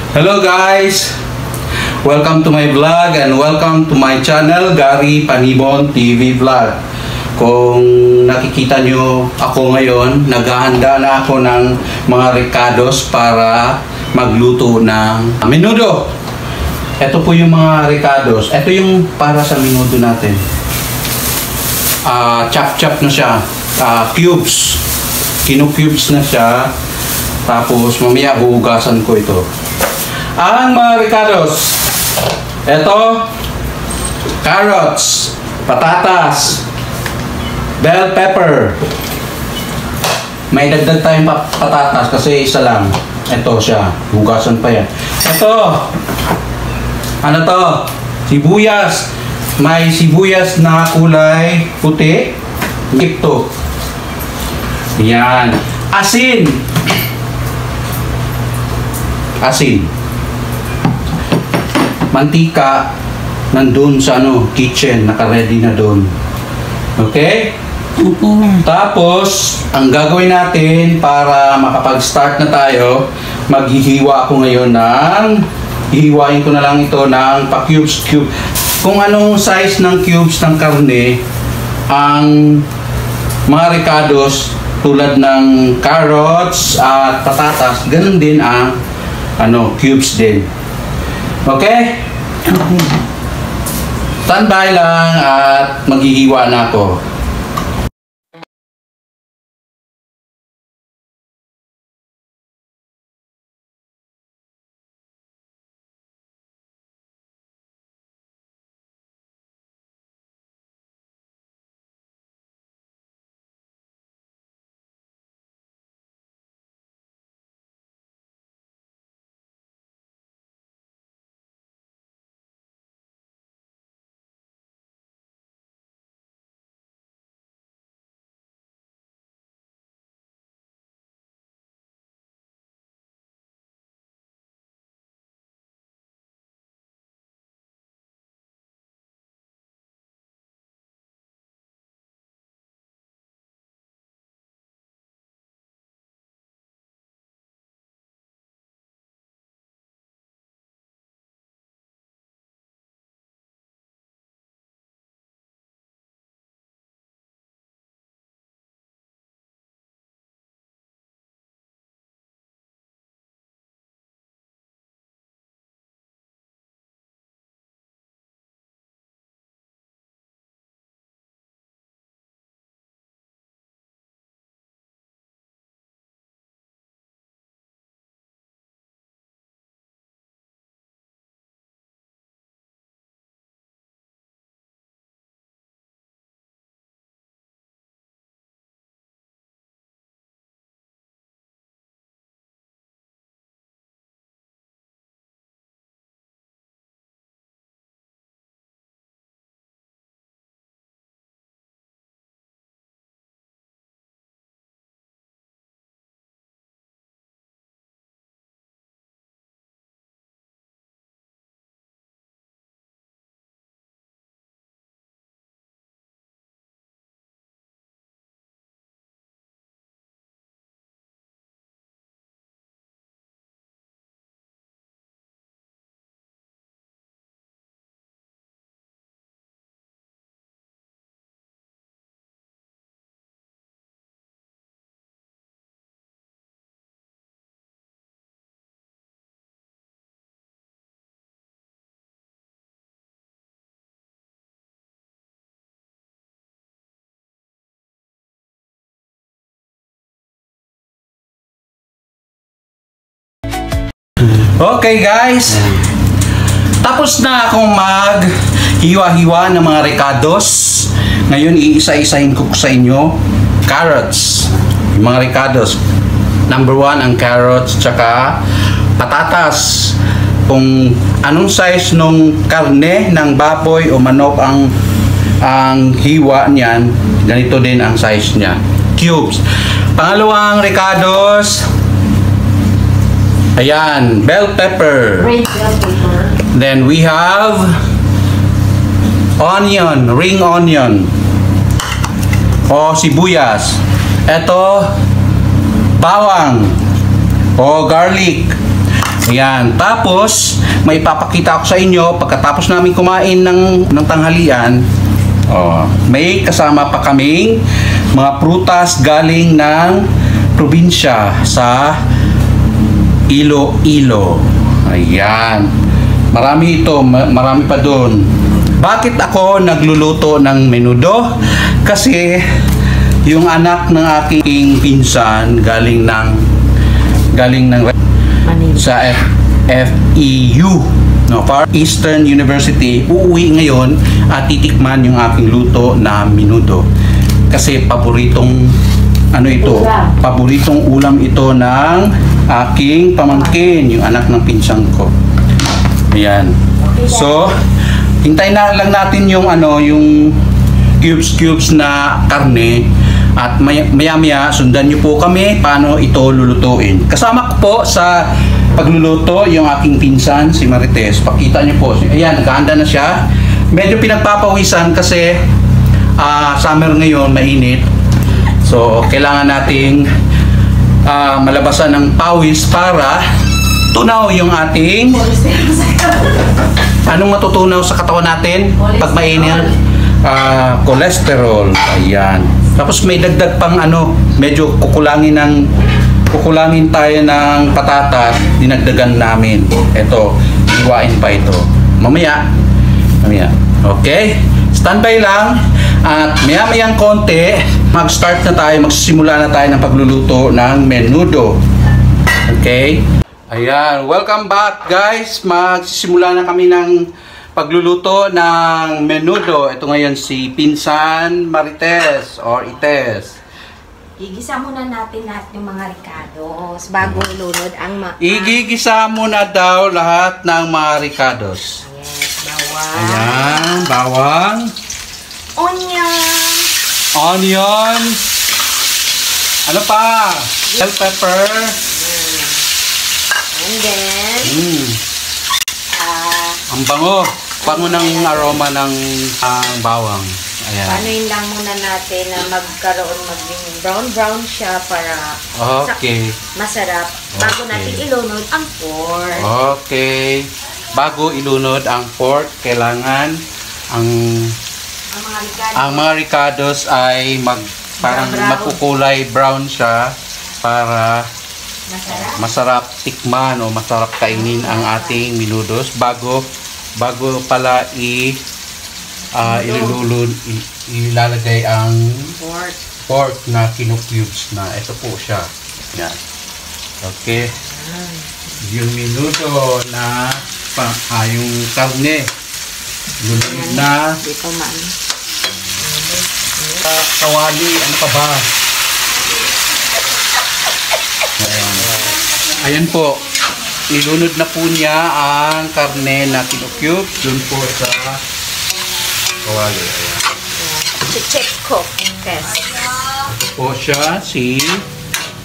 Hello guys! Welcome to my vlog and welcome to my channel, Gary Panibon TV Vlog. Kung nakikita nyo ako ngayon, naghahanda na ako ng mga ricados para magluto ng menudo. Ito po yung mga ricados. Ito yung para sa menudo natin. Chop-chop na siya. Cubes. Kinu-cubes na siya. Tapos mamaya huhugasan ko ito. Ang mga ricados, ito, carrots, patatas, bell pepper. May dagdag tayong patatas kasi isa lang. Ito siya, hugasan pa yan. Ito, ano to? Sibuyas. May sibuyas na kulay puti. Ito. Yan. Asin. Asin. Mantika nandun sa kitchen, naka-ready na doon. Okay? Tapos, ang gagawin natin para makapag-start na tayo, maghihiwa ako ngayon hihiwain ko na lang ito ng pa-cubes. Kung anong size ng cubes ng karne, ang mga ricados tulad ng carrots at patatas, ganun din ang cubes din. Okay? Standby lang at maghihiwa na ako. Okay guys, tapos na akong mag-hiwa-hiwa ng mga ricados. Ngayon iisa-isahin ko sa inyo carrots, yung mga ricados. Number 1 ang carrots, tsaka patatas. Kung anong size nung karne ng baboy o manok ang hiwa niyan, ganito din ang size niya, cubes. Pangalawang ricados, ayan, bell pepper. Red bell pepper. Then we have onion, ring onion. O sibuyas. Ito, bawang o garlic. Ayan. Tapos, may ipapakita ko sa inyo pagkatapos namin kumain ng tanghalian. May kasama pa kaming mga prutas galing ng probinsya sa Iloilo. Ayan. Marami ito, marami pa doon. Bakit ako nagluluto ng menudo? Kasi yung anak ng aking pinsan galing sa FEU, no, Far Eastern University, uuwi ngayon at titikman yung aking luto na menudo. Kasi paboritong ulam ito ng aking pamangkin, yung anak ng pinsan ko. Ayan. So, hintayin na lang natin yung yung cubes na karne at maya sundan niyo po kami paano ito lulutuin. Kasama ko po sa pagluluto yung aking pinsan si Marites. Pakita niyo po. Ayan, naghahanda na siya. Medyo pinagpapawisan kasi summer ngayon, mainit. So, kailangan nating malabasan ng pawis para tunaw yung ating anong matutunaw sa katawan natin pag mainit? Cholesterol. Ayan. Tapos may dagdag pang medyo kukulangin tayo ng patatas, dinagdagan namin. Ito, iwain pa ito. Mamaya. Okay? Standby lang. At maya-mayang konti, magsisimula na tayo ng pagluluto ng menudo. Okay? Ayan, welcome back guys. Magsisimula na kami ng pagluluto ng menudo. Ito ngayon si Pinsan Marites or Ites. Igisa muna natin lahat ng mga ricados bago ilunod ang Igigisa muna daw lahat ng mga ricados. Yes, bawang. Ayan, bawang. Onion. Ano pa? Bell pepper. And then, ang bango ng aroma ng bawang. Ayan. Panuin lang muna natin na maging brown siya para masarap bago natin ilunod ang pork. Okay. Bago ilunod ang pork, kailangan ang mga ricados ay parang makukulay brown siya para masarap tikman o masarap kainin ang ating menudos bago pala ilalagay ang pork na kinu-cubes na. Ito po siya. Yan. Okay. Yung menudo na yung karne. Lunod na. Kawali. Ano pa ba? Ayan po. Ilunod na po niya ang karne na kinu-cube dun po sa kawali. Ayan. Chef Cook. Yes. Ito po siya si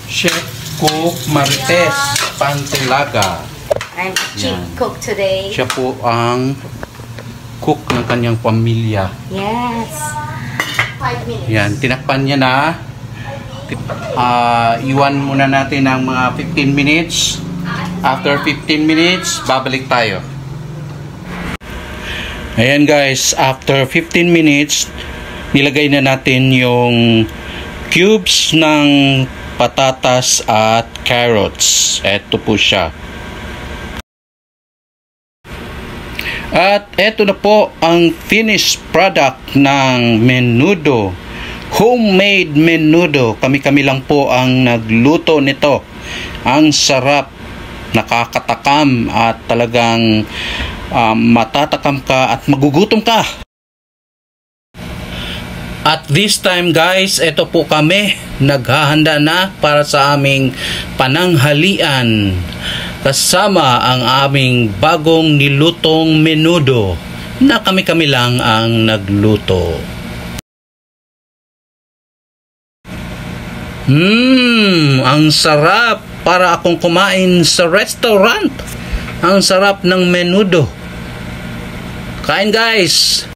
Chef Cook Marites Pantelaga. I'm Chief Cook today. Siya po ang cook ng kanyang pamilya. Yes. 5 minutes. Yan, tinakpan niya na. Iwan muna natin ng mga 15 minutes. After 15 minutes, babalik tayo. Ayan guys, after 15 minutes, nilagay na natin yung cubes ng patatas at carrots. Ito po siya. At eto na po ang finished product ng menudo. Homemade menudo. Kami-kami lang po ang nagluto nito. Ang sarap, nakakatakam at talagang matatakam ka at magugutom ka. At this time guys, ito po kami naghahanda na para sa aming pananghalian. Kasama ang aming bagong nilutong menudo na kami-kami lang ang nagluto. Ang sarap, para akong kumain sa restaurant. Ang sarap ng menudo. Kain guys!